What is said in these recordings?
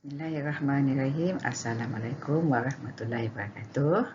Bismillahirrahmanirrahim. Assalamualaikum warahmatullahi wabarakatuh.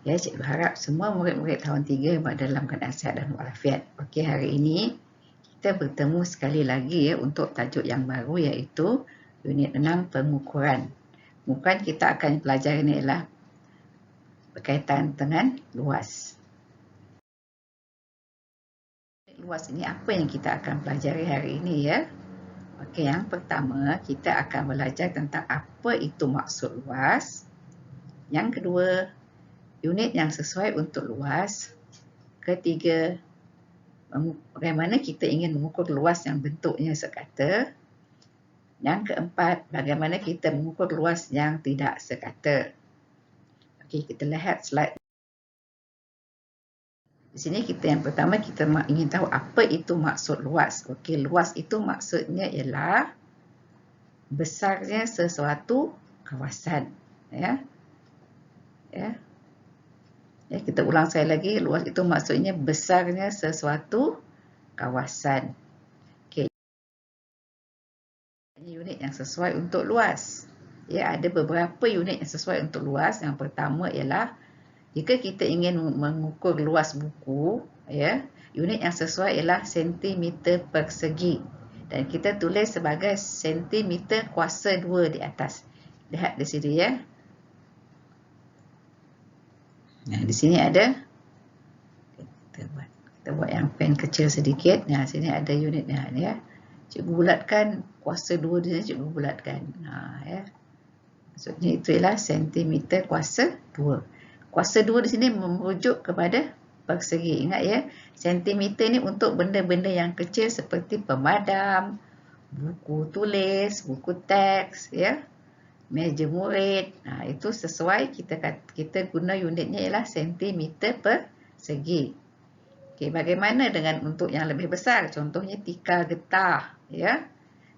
Ya, cikgu harap semua murid-murid tahun 3 dalam keadaan sihat dan walafiat. Okey, hari ini kita bertemu sekali lagi ya untuk tajuk yang baru iaitu unit 6 pengukuran. Pengukuran kita akan pelajari ini ialah berkaitan dengan luas. Luas ini apa yang kita akan pelajari hari ini ya? Okey, yang pertama kita akan belajar tentang apa itu maksud luas. Yang kedua, unit yang sesuai untuk luas. Ketiga, bagaimana kita ingin mengukur luas yang bentuknya sekata. Yang keempat, bagaimana kita mengukur luas yang tidak sekata. Okey, kita lihat slide. Di sini yang pertama kita ingin tahu apa itu maksud luas. Okey, luas itu maksudnya ialah besarnya sesuatu kawasan. Ya, kita ulang sekali lagi, luas itu maksudnya besarnya sesuatu kawasan. Okey. Unit yang sesuai untuk luas. Ya, ada beberapa unit yang sesuai untuk luas. Yang pertama ialah jika kita ingin mengukur luas buku, ya, unit yang sesuai ialah sentimeter persegi. Dan kita tulis sebagai sentimeter kuasa 2 di atas. Lihat di sini ya. Nah, di sini ada. Kita buat yang pen kecil sedikit. Nah, sini ada unitnya ya. Cikgu bulatkan kuasa 2 di sini, cikgu bulatkan. Ya. Maksudnya itu ialah sentimeter kuasa 2. Kuasa 2 di sini merujuk kepada persegi. Ingat ya, sentimeter ni untuk benda-benda yang kecil seperti pemadam, buku tulis, buku teks, ya, meja murid. Itu sesuai kita guna unitnya ialah sentimeter persegi. Okey, bagaimana dengan untuk yang lebih besar? Contohnya tikar getah, ya.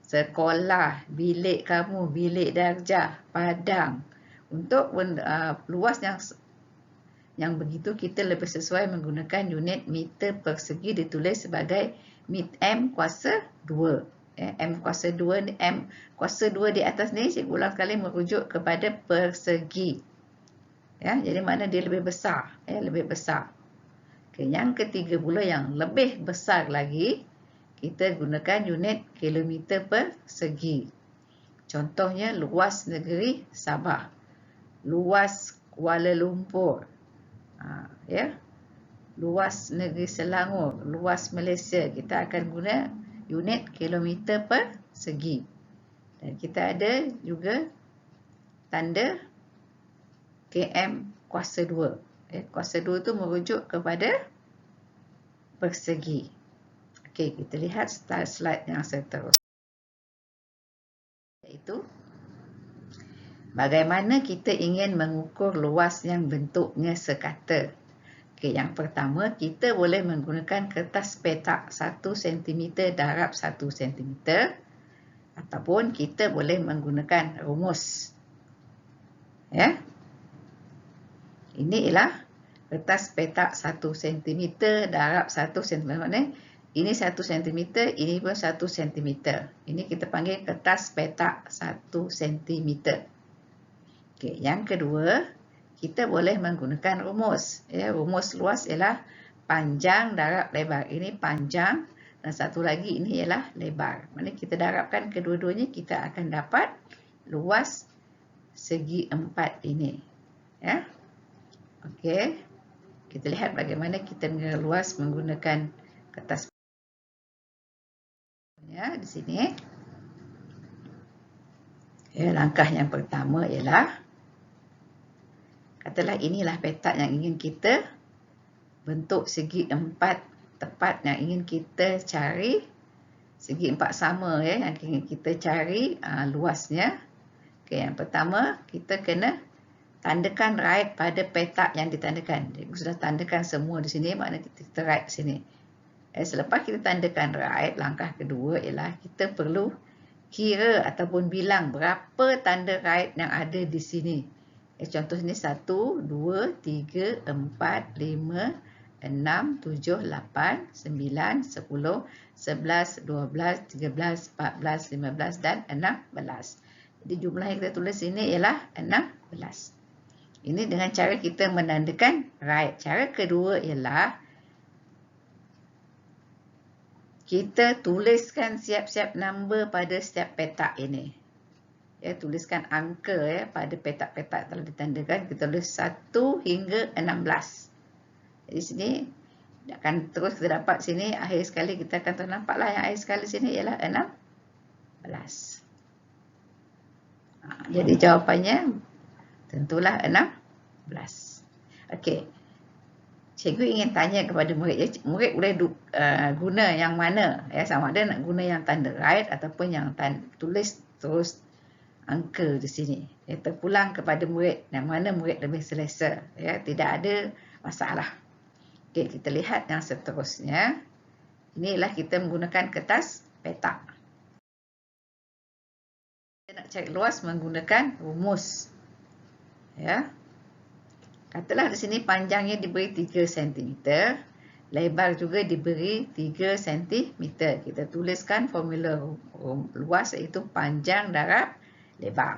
Sekolah, bilik kamu, bilik darjah, padang. Untuk luas yang begitu kita lebih sesuai menggunakan unit meter persegi ditulis sebagai M kuasa 2. M kuasa 2 M kuasa 2 di atas ni cikgu ulang sekali merujuk kepada persegi. Ya, jadi makna dia lebih besar, lebih besar. Okay, yang ketiga pula yang lebih besar lagi, kita gunakan unit kilometer persegi. Contohnya luas negeri Sabah, luas Kuala Lumpur, ya, luas negeri Selangor, luas Malaysia. Kita akan guna unit kilometer persegi. Dan kita ada juga tanda km kuasa 2. Kuasa 2 itu merujuk kepada persegi. Okey, kita lihat slide yang seterusnya. Iaitu bagaimana kita ingin mengukur luas yang bentuknya sekata. Okey, yang pertama kita boleh menggunakan kertas petak 1 cm darab 1 cm ataupun kita boleh menggunakan rumus. Ya. Ini ialah kertas petak 1 cm darab 1 cm. Maknanya ini 1 cm, ini pun 1 cm. Ini kita panggil kertas petak 1 cm. Okey, yang kedua, kita boleh menggunakan rumus. Ya, rumus luas ialah panjang darab lebar. Ini panjang dan satu lagi ini ialah lebar. Maknanya kita darabkan kedua-duanya, kita akan dapat luas segi 4 ini. Ya. Okey. Kita lihat bagaimana kita luas menggunakan kertas. Ya, di sini. Ya, langkah yang pertama ialah katalah inilah petak yang ingin kita bentuk segi 4 tepat yang ingin kita cari. Segi 4 sama ya yang ingin kita cari luasnya. Okey, yang pertama kita kena tandakan right pada petak yang ditandakan. Jadi sudah tandakan semua di sini, maknanya kita right sini. Selepas kita tandakan right, langkah kedua ialah kita perlu kira ataupun bilang berapa tanda right yang ada di sini. Contoh sini 1, 2, 3, 4, 5, 6, 7, 8, 9, 10, 11, 12, 13, 14, 15 dan 16. Jadi jumlah yang kita tulis sini ialah 16. Ini dengan cara kita menandakan right. Cara kedua ialah kita tuliskan siap-siap nombor pada setiap petak ini. Ya, tuliskan angka ya pada petak-petak telah ditandakan. Kita tulis 1 hingga 16. Jadi sini akan terus kita dapat sini akhir sekali kita akan nampaklah yang akhir sekali sini ialah 16. Jadi jawapannya tentulah 16. Okey. Cikgu ingin tanya kepada murid, ya, murid boleh guna yang mana? Ya, sama ada nak guna yang tanda right ataupun yang tulis terus angka di sini. Ya, terpulang kepada murid yang mana murid lebih selesa. Ya, tidak ada masalah. Okey, kita lihat yang seterusnya. Inilah kita menggunakan kertas petak. Kita nak cari luas menggunakan rumus. Ya. Katalah di sini panjangnya diberi 3 cm, lebar juga diberi 3 cm. Kita tuliskan formula luas iaitu panjang darab lebar.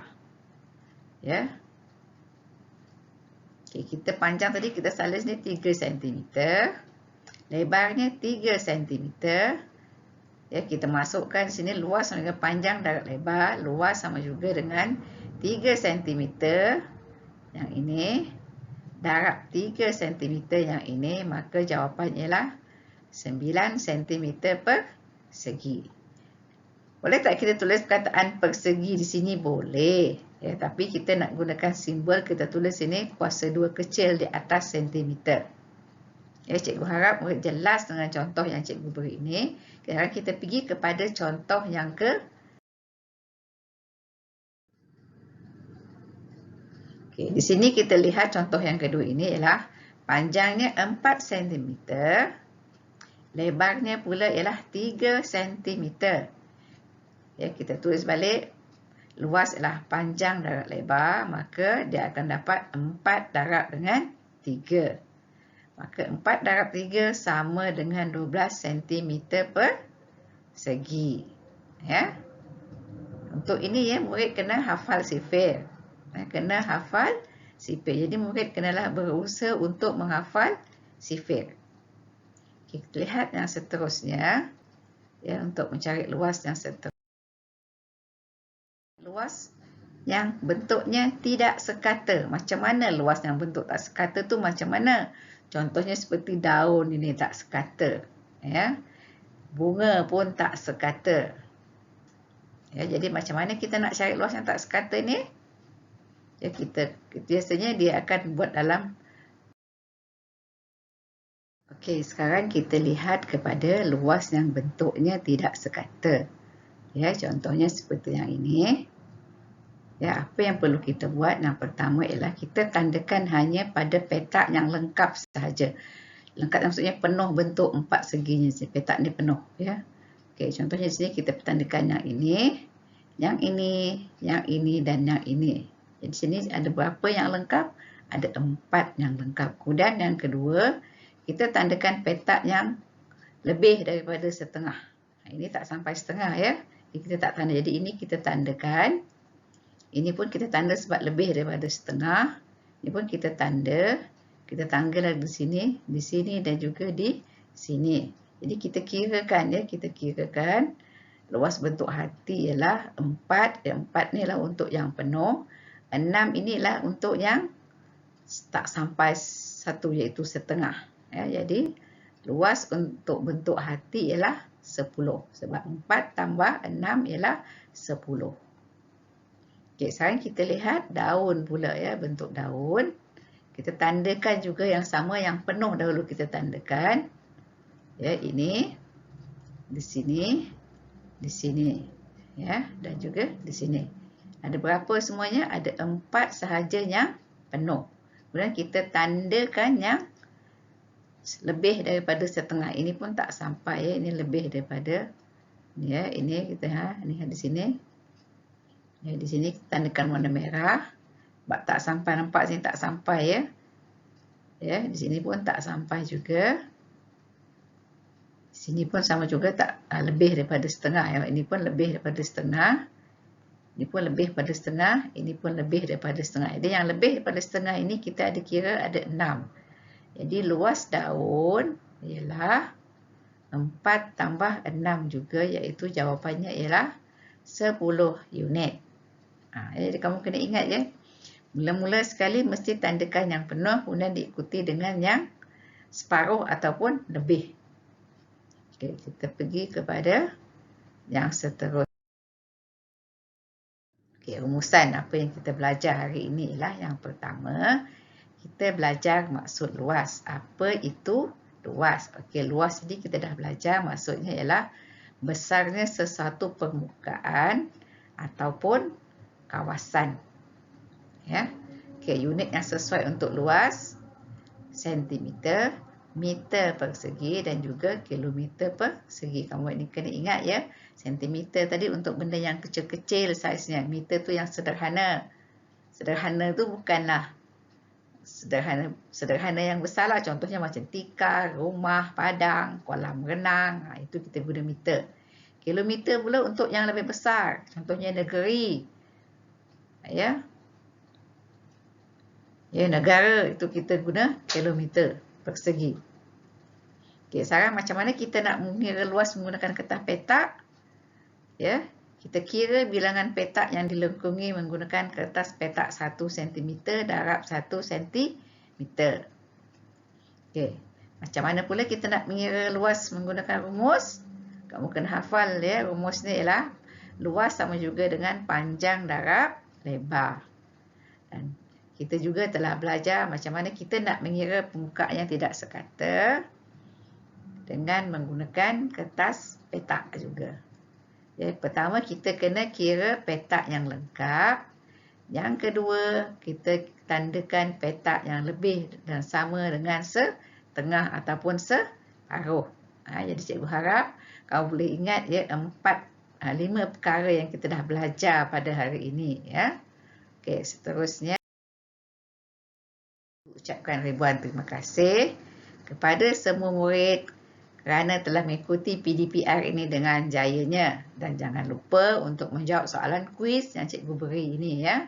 Ya. Okay, kita panjang tadi kita tulis ni 3 cm, lebarnya 3 cm. Ya, kita masukkan sini luas sama dengan panjang darab lebar, luas sama juga dengan 3 cm yang ini. Darab 3 cm yang ini, maka jawapannya ialah 9 cm persegi. Boleh tak kita tulis perkataan persegi di sini? Boleh. Ya, tapi kita nak gunakan simbol, kita tulis sini kuasa 2 kecil di atas sentimeter. Ya, cikgu harap murid jelas dengan contoh yang cikgu beri ini. Sekarang kita pergi kepada contoh yang Okey, di sini kita lihat contoh yang kedua ini ialah panjangnya 4 cm, lebarnya pula ialah 3 cm. Ya, kita tulis balik, luas ialah panjang darab lebar, maka dia akan dapat 4 darab dengan 3. Maka 4 darab 3 sama dengan 12 cm persegi. Ya. Untuk ini ya, murid kena hafal sifir. Kena hafal sifir. Jadi murid kenalah berusaha untuk menghafal sifir. Okay, kita lihat yang seterusnya. Ya, untuk mencari luas yang seterusnya. Luas yang bentuknya tidak sekata. Macam mana luas yang bentuk tak sekata tu macam mana? Contohnya seperti daun ini tak sekata. Ya. Bunga pun tak sekata. Ya, jadi macam mana kita nak cari luas yang tak sekata ni? Ya, kita biasanya dia akan buat dalam. Okey, sekarang kita lihat kepada luas yang bentuknya tidak sekata. Ya, contohnya seperti yang ini. Ya, apa yang perlu kita buat? Yang pertama ialah kita tandakan hanya pada petak yang lengkap sahaja. Lengkap maksudnya penuh bentuk 4 seginya. Petak ni penuh, ya. Okey, contohnya di sini kita tandakan yang ini, yang ini, yang ini dan yang ini. Di sini ada berapa yang lengkap? Ada 4 yang lengkap. Kemudian yang kedua, kita tandakan petak yang lebih daripada setengah. Ini tak sampai setengah ya. Kita tak tanda. Jadi ini kita tandakan. Ini pun kita tanda sebab lebih daripada setengah. Ini pun kita tanda. Kita tanggal di sini dan juga di sini. Jadi kita kirakan ya. Kita kirakan luas bentuk hati ialah 4. 4 ni lah untuk yang penuh. 6 inilah untuk yang tak sampai 1 iaitu setengah. Ya, jadi luas untuk bentuk hati ialah 10. Sebab 4 tambah 6 ialah 10. Okey, sekarang kita lihat daun pula ya, bentuk daun. Kita tandakan juga yang sama, yang penuh dahulu kita tandakan. Ya, ini di sini, di sini. Ya, dan juga di sini. Ada berapa semuanya? Ada 4 sahaja yang penuh. Kemudian kita tandakan yang lebih daripada setengah. Ini pun tak sampai ya. Ini lebih daripada ya, ini kita ini di sini. Ya, di sini kita tandakan warna merah. Sebab tak sampai, nampak sini tak sampai ya. Ya, di sini pun tak sampai juga. Di sini pun sama juga tak lebih daripada setengah ya. Ini pun lebih daripada setengah. Ini pun lebih pada setengah, ini pun lebih daripada setengah. Jadi yang lebih daripada setengah ini kita ada kira ada 6. Jadi luas daun ialah 4 tambah 6 juga, iaitu jawapannya ialah 10 unit. Jadi kamu kena ingat ya. Mula-mula sekali mesti tandakan yang penuh, kemudian diikuti dengan yang separuh ataupun lebih. Okey, kita pergi kepada yang seterusnya. Okay, rumusan apa yang kita belajar hari ini ialah yang pertama, kita belajar maksud luas. Apa itu luas? Okey, luas ini kita dah belajar, maksudnya ialah besarnya sesuatu permukaan ataupun kawasan. Ya. Okey, unit yang sesuai untuk luas sentimeter, meter persegi dan juga kilometer persegi. Kamu ini kena ingat ya. Sentimeter tadi untuk benda yang kecil-kecil saiznya. Meter tu yang sederhana. Sederhana tu bukanlah sederhana yang besarlah. Contohnya macam tikar, rumah, padang, kolam renang. Itu kita guna meter. Kilometer pula untuk yang lebih besar. Contohnya negeri. Ya. Ya, negara itu kita guna kilometer persegi. Okey, sekarang macam mana kita nak mengira luas menggunakan kertas petak? Ya, kita kira bilangan petak yang dilengkungi menggunakan kertas petak 1 cm darab 1 cm. Okey, macam mana pula kita nak mengira luas menggunakan rumus? Kamu kena hafal ya, rumusnya ialah luas sama juga dengan panjang darab lebar. Dan kita juga telah belajar macam mana kita nak mengira permukaan yang tidak sekata dengan menggunakan kertas petak juga. Jadi, pertama kita kena kira petak yang lengkap. Yang kedua, kita tandakan petak yang lebih dan sama dengan setengah ataupun separuh. Jadi cikgu harap kau boleh ingat ya 5 perkara yang kita dah belajar pada hari ini ya. Okey, seterusnya ucapkan ribuan terima kasih kepada semua murid kerana telah mengikuti PDPR ini dengan jayanya. Dan jangan lupa untuk menjawab soalan kuis yang cikgu beri ini ya.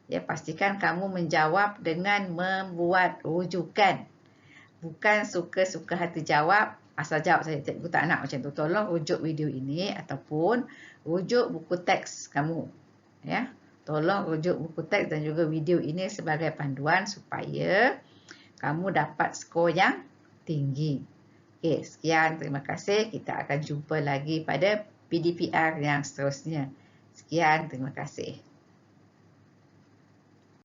Ya, pastikan kamu menjawab dengan membuat rujukan. Bukan suka-suka hati jawab, asal jawab saja. Cikgu tak nak macam tu. Tolong rujuk video ini ataupun rujuk buku teks kamu. Ya. Tolong rujuk buku teks dan juga video ini sebagai panduan supaya kamu dapat skor yang tinggi. Okey, sekian. Terima kasih. Kita akan jumpa lagi pada PDPR yang seterusnya. Sekian. Terima kasih.